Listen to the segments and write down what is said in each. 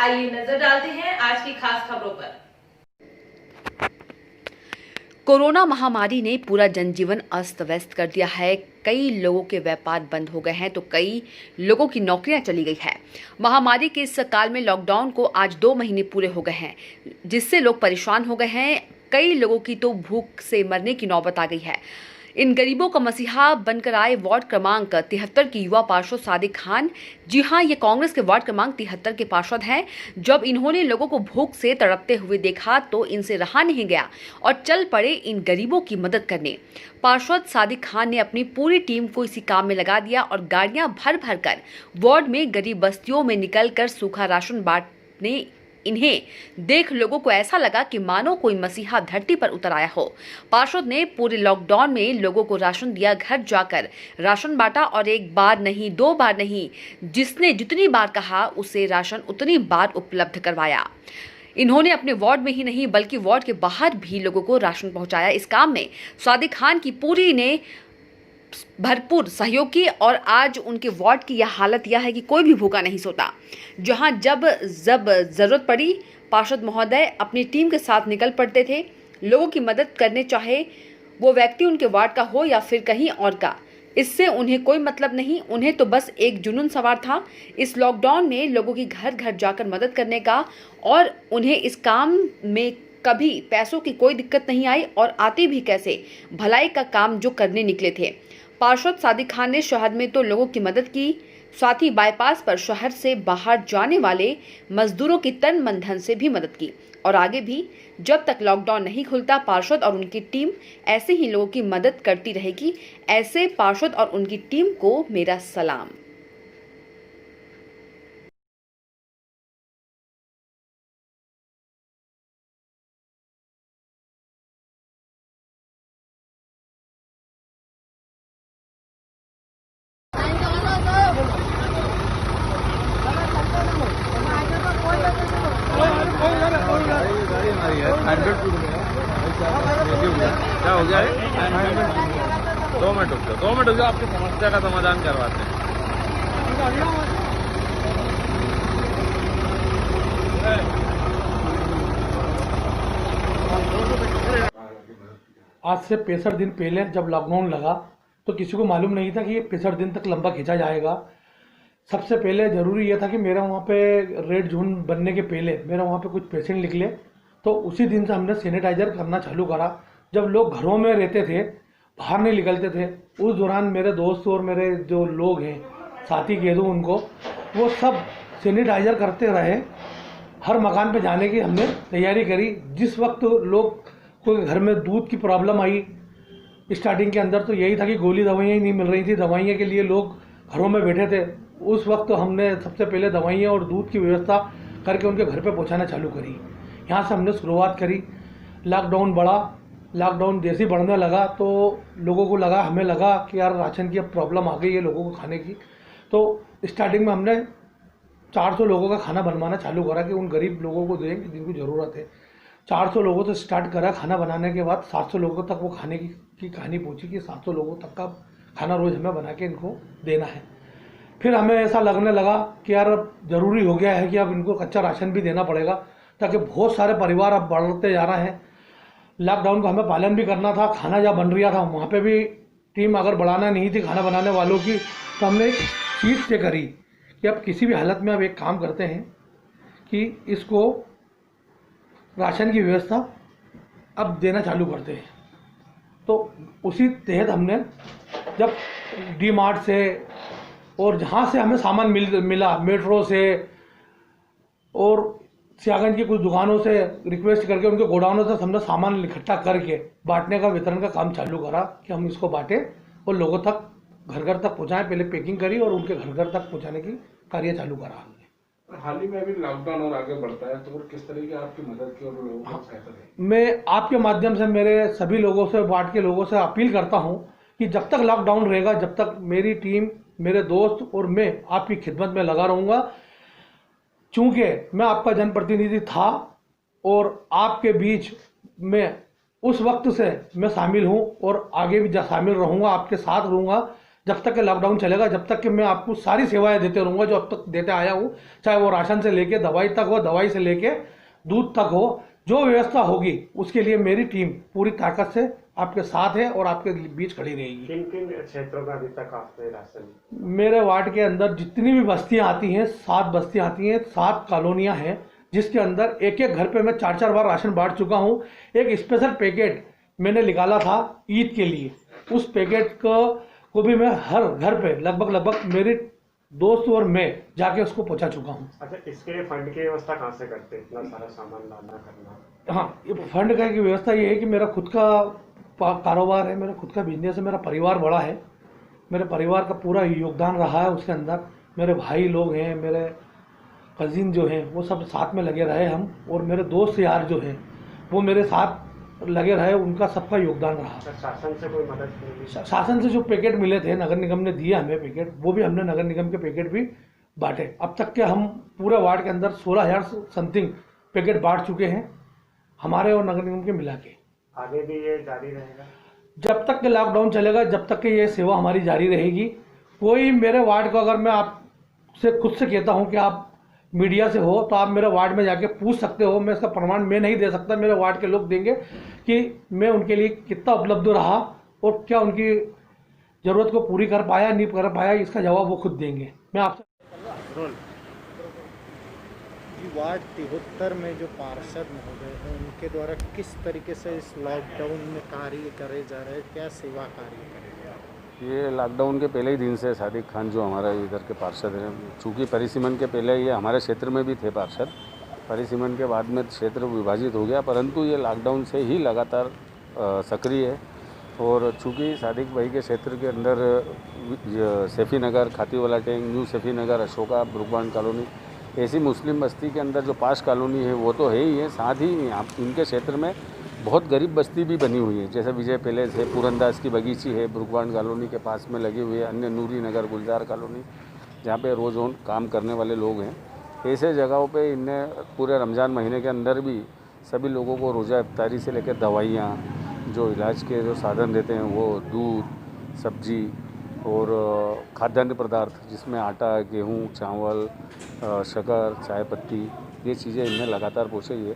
आइए नजर डालते हैं आज की खास खबरों पर। कोरोना महामारी ने पूरा जनजीवन अस्त व्यस्त कर दिया है। कई लोगों के व्यापार बंद हो गए हैं तो कई लोगों की नौकरियां चली गई है। महामारी के इस काल में लॉकडाउन को आज 2 महीने पूरे हो गए हैं, जिससे लोग परेशान हो गए हैं। कई लोगों की तो भूख से मरने की नौबत आ गई है। इन गरीबों का मसीहा बनकर आए वार्ड क्रमांक 73 की युवा पार्षद सादिक खान। जी हां, ये कांग्रेस के वार्ड क्रमांक 73 के पार्षद हैं। जब इन्होंने लोगों को भूख से तड़पते हुए देखा तो इनसे रहा नहीं गया और चल पड़े इन गरीबों की मदद करने। पार्षद सादिक खान ने अपनी पूरी टीम को इसी काम में लगा दिया और गाड़ियां भर भर कर वार्ड में गरीब बस्तियों में निकलकर सूखा राशन बांटने। इन्हें देख लोगों को ऐसा लगा कि मानो कोई मसीहा धरती पर उतर आया हो। पार्षद ने पूरे लॉकडाउन में लोगों को राशन दिया, घर जाकर राशन बांटा और एक बार नहीं, 2 बार नहीं, जिसने जितनी बार कहा उसे राशन उतनी बार उपलब्ध करवाया। इन्होंने अपने वार्ड में ही नहीं बल्कि वार्ड के बाहर भी लोगों को राशन पहुंचाया। इस काम में सादिक खान की पूरी ने भरपूर सहयोग की और आज उनके वार्ड की यह हालत यह है कि कोई भी भूखा नहीं सोता। जहां जब जरूरत पड़ी पार्षद महोदय अपनी टीम के साथ निकल पड़ते थे लोगों की मदद करने, चाहे वो व्यक्ति उनके वार्ड का हो या फिर कहीं और का। इससे उन्हें कोई मतलब नहीं, उन्हें तो बस एक जुनून सवार था इस लॉकडाउन में लोगों की घर घर जाकर मदद करने का। और उन्हें इस काम में कभी पैसों की कोई दिक्कत नहीं आई और आती भी कैसे, भलाई का काम जो करने निकले थे। पार्षद सादिक खान ने शहर में तो लोगों की मदद की, साथ ही बाईपास पर शहर से बाहर जाने वाले मजदूरों की तन मन धन से भी मदद की। और आगे भी जब तक लॉकडाउन नहीं खुलता पार्षद और उनकी टीम ऐसे ही लोगों की मदद करती रहेगी। ऐसे पार्षद और उनकी टीम को मेरा सलाम। क्या हो गया है? 2 मिनट रुक जाओ, 2 मिनट रुक जाओ, आपकी समस्या का समाधान करवाते हैं। आज से 65 दिन पहले जब लॉकडाउन लगा तो किसी को मालूम नहीं था कि ये 65 दिन तक लंबा खींचा जाएगा। सबसे पहले ज़रूरी यह था कि मेरा वहाँ पे रेड जोन बनने के पहले मेरा वहाँ पे कुछ पेशेंट निकले, तो उसी दिन से हमने सैनिटाइजर करना चालू करा। जब लोग घरों में रहते थे, बाहर नहीं निकलते थे, उस दौरान मेरे दोस्त और मेरे जो लोग हैं, साथी कह दूँ उनको, वो सब सैनिटाइजर करते रहे। हर मकान पे जाने की हमने तैयारी करी। जिस वक्त लोग कोई घर में दूध की प्रॉब्लम आई स्टार्टिंग के अंदर, तो यही था कि गोली दवाइयाँ ही नहीं मिल रही थी, दवाइयाँ के लिए लोग घरों में बैठे थे। उस वक्त हमने सबसे पहले दवाइयाँ और दूध की व्यवस्था करके उनके घर पे पहुँचाना चालू करी। यहाँ से हमने शुरुआत करी। लॉकडाउन बढ़ा, लॉकडाउन जैसे ही बढ़ने लगा तो लोगों को लगा, हमें लगा कि यार राशन की अब प्रॉब्लम आ गई है लोगों को खाने की। तो स्टार्टिंग में हमने 400 लोगों का खाना बनवाना चालू करा कि उन गरीब लोगों को दें जिनको ज़रूरत है। 400 लोगों से स्टार्ट करा। खाना बनाने के बाद 700 लोगों तक वो खाने की कहानी पहुंची कि 700 लोगों तक का खाना रोज़ हमें बना के इनको देना है। फिर हमें ऐसा लगने लगा कि यार अब ज़रूरी हो गया है कि अब इनको कच्चा राशन भी देना पड़ेगा, ताकि बहुत सारे परिवार अब बढ़ते जा रहे हैं। लॉकडाउन का हमें पालन भी करना था। खाना जहाँ बन रहा था वहाँ पे भी टीम अगर बढ़ाना नहीं थी खाना बनाने वालों की, तो हमने एक चीज़ से करी कि अब किसी भी हालत में अब एक काम करते हैं कि इसको राशन की व्यवस्था अब देना चालू करते हैं। तो उसी तहत हमने जब डी मार्ट से और जहाँ से हमें सामान मिला मेट्रो से और सियागंज की कुछ दुकानों से रिक्वेस्ट करके उनके गोडाउनों से हमने सामान इकट्ठा करके बांटने का, वितरण का काम चालू करा कि हम इसको बांटें और लोगों तक घर घर तक पहुँचाएं। पहले पैकिंग करी और उनके घर घर तक पहुँचाने की कार्य चालू करा हमने। हाल ही में अभी लॉकडाउन और आगे बढ़ता है तो किस तरह की आपकी मदद की और लोगों को सहायता दें? मैं आपके माध्यम से मेरे सभी लोगों से, वार्ड के लोगों से अपील करता हूं कि जब तक लॉकडाउन रहेगा, जब तक मेरी टीम, मेरे दोस्त और मैं आपकी खिदमत में लगा रहूँगा। चूँकि मैं आपका जनप्रतिनिधि था और आपके बीच में उस वक्त से मैं शामिल हूँ और आगे भी शामिल रहूँगा, आपके साथ रहूँगा जब तक के लॉकडाउन चलेगा, जब तक कि मैं आपको सारी सेवाएं देते रहूँगा जो अब तक देते आया हूँ, चाहे वो राशन से लेके दवाई तक हो, दवाई से लेके दूध तक हो, जो व्यवस्था होगी उसके लिए मेरी टीम पूरी ताकत से आपके साथ है और आपके बीच खड़ी रहेगी। किन किन क्षेत्रों में अभी तक आपने राशन? मेरे वार्ड के अंदर जितनी भी बस्तियां आती हैं, 7 बस्तियां आती हैं, 7 कॉलोनियां हैं, जिसके अंदर एक एक घर पे मैं 4-4 बार राशन बांट चुका हूं। एक स्पेशल पैकेट मैंने निकाला था ईद के लिए, उस पैकेट को भी मैं हर घर पे लगभग मेरे दोस्त और मैं जाके उसको पहुंचा चुका हूं। अच्छा, इसके फंड की व्यवस्था कहाँ से करते हैं, इतना सारा सामान लाना करना? हाँ, ये फंड का की व्यवस्था ये है कि मेरा खुद का कारोबार है, मेरा खुद का बिजनेस है, मेरा परिवार बड़ा है, मेरे परिवार का पूरा योगदान रहा है उसके अंदर। मेरे भाई लोग हैं, मेरे कजिन जो हैं वो सब साथ में लगे रहे हम, और मेरे दोस्त यार जो हैं वो मेरे साथ लगे रहे, उनका सबका योगदान रहा। शासन से कोई मदद मिली? शासन से जो पैकेट मिले थे, नगर निगम ने दिए हमें पैकेट, वो भी हमने नगर निगम के पैकेट भी बांटे। अब तक के हम पूरे वार्ड के अंदर 16,000 समथिंग पैकेट बांट चुके हैं, हमारे और नगर निगम के मिला के। आगे भी ये जारी रहेगा? जब तक के लॉकडाउन चलेगा, जब तक कि ये सेवा हमारी जारी रहेगी। कोई मेरे वार्ड को, अगर मैं आपसे खुद से कहता हूँ कि आप मीडिया से हो तो आप मेरे वार्ड में जाके पूछ सकते हो, मैं इसका प्रमाण मैं नहीं दे सकता, मेरे वार्ड के लोग देंगे कि मैं उनके लिए कितना उपलब्ध रहा और क्या उनकी ज़रूरत को पूरी कर पाया नहीं कर पाया, इसका जवाब वो खुद देंगे। मैं आपसे वार्ड 73 में जो पार्षद महोदय हैं उनके द्वारा किस तरीके से इस लॉकडाउन में कार्य करे जा रहे हैं, क्या सेवा कार्य करे जा रहे हैं? ये लॉकडाउन के पहले ही दिन से सादिक खान जो हमारा इधर के पार्षद हैं, चूँकि परिसीमन के पहले ये हमारे क्षेत्र में भी थे पार्षद, परिसीमन के बाद में क्षेत्र विभाजित हो गया, परंतु ये लॉकडाउन से ही लगातार सक्रिय है। और चूँकि सादिक भाई के क्षेत्र के अंदर सैफी नगर, खातीवाला टैंक, न्यू सैफी नगर, अशोका, ब्रुकबांड कॉलोनी, ऐसी मुस्लिम बस्ती के अंदर जो पास कॉलोनी है वो तो है ही है, साथ ही यहाँ इनके क्षेत्र में बहुत गरीब बस्ती भी बनी हुई है, जैसे विजय पैलेस है, पूरनदास की बगीची है, ब्रुकबांड कॉलोनी के पास में लगी हुई है, अन्य नूरी नगर, गुलजार कॉलोनी, जहाँ पे रोज़ काम करने वाले लोग हैं। ऐसे जगहों पे इनने पूरे रमज़ान महीने के अंदर भी सभी लोगों को रोज़ा इफ्तारी से लेकर दवाइयाँ, जो इलाज के जो साधन देते हैं वो दूध, सब्जी और खाद्यान्न पदार्थ जिसमें आटा, गेहूँ, चावल, शक्कर, चाय पत्ती, ये चीज़ें इन्हें लगातार पहुँचाई है।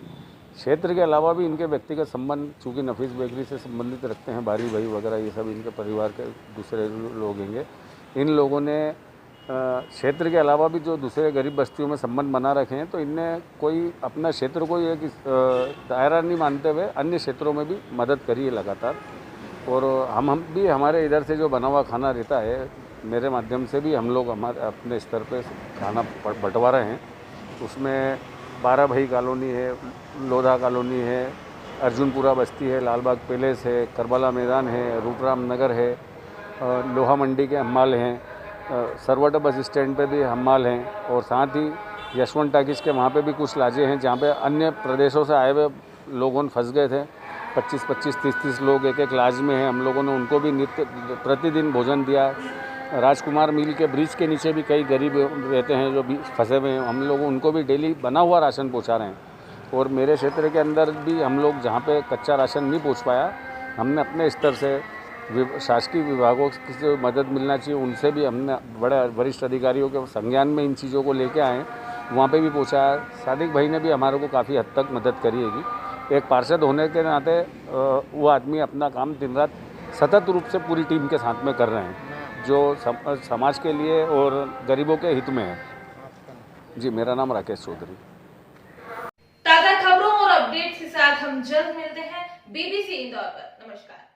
क्षेत्र के अलावा भी इनके व्यक्तिगत संबंध चूँकि नफीस बेकरी से संबंधित रखते हैं, बारी भाई वगैरह, ये सब इनके परिवार के दूसरे लोग हैं। इन लोगों ने क्षेत्र के अलावा भी जो दूसरे गरीब बस्तियों में संबंध बना रखे हैं, तो इनने कोई अपना क्षेत्र को एक दायरा नहीं मानते हुए अन्य क्षेत्रों में भी मदद करी है लगातार। और हम भी हमारे इधर से जो बना हुआ खाना रहता है, मेरे माध्यम से भी हम लोग हमारे अपने स्तर पे खाना बंटवा रहे हैं। उसमें 12 भाई कॉलोनी है, लोधा कॉलोनी है, अर्जुनपुरा बस्ती है, लालबाग पैलेस है, करबला मैदान है, रूपराम नगर है, लोहा मंडी के हम्माल हैं, सरवट बस स्टैंड पे भी हम्माल हैं, और साथ ही यशवंत टाकिज के वहाँ पे भी कुछ लाजे हैं जहाँ पे अन्य प्रदेशों से आए हुए लोगों फंस गए थे। 25-25, 30-30 लोग एक लाज में हैं, हम लोगों ने उनको भी नित्य प्रतिदिन भोजन दिया। राजकुमार मिल के ब्रिज के नीचे भी कई गरीब रहते हैं जो भी फंसे हुए हैं, हम लोग उनको भी डेली बना हुआ राशन पहुंचा रहे हैं। और मेरे क्षेत्र के अंदर भी हम लोग जहां पे कच्चा राशन नहीं पहुंच पाया, हमने अपने स्तर से शासकीय विभागों की जो मदद मिलना चाहिए उनसे भी हमने बड़े वरिष्ठ अधिकारियों के संज्ञान में इन चीज़ों को लेके आए, वहाँ पे भी पहुँचाया। सादिक भाई ने भी हमारे को काफ़ी हद तक मदद करी है। एक पार्षद होने के नाते वो आदमी अपना काम दिन रात सतत रूप से पूरी टीम के साथ में कर रहे हैं, जो समाज के लिए और गरीबों के हित में है। जी, मेरा नाम राकेश चौधरी। ताज़ा खबरों और अपडेट्स के साथ हम जल्द मिलते हैं BBC इंदौर पर। नमस्कार।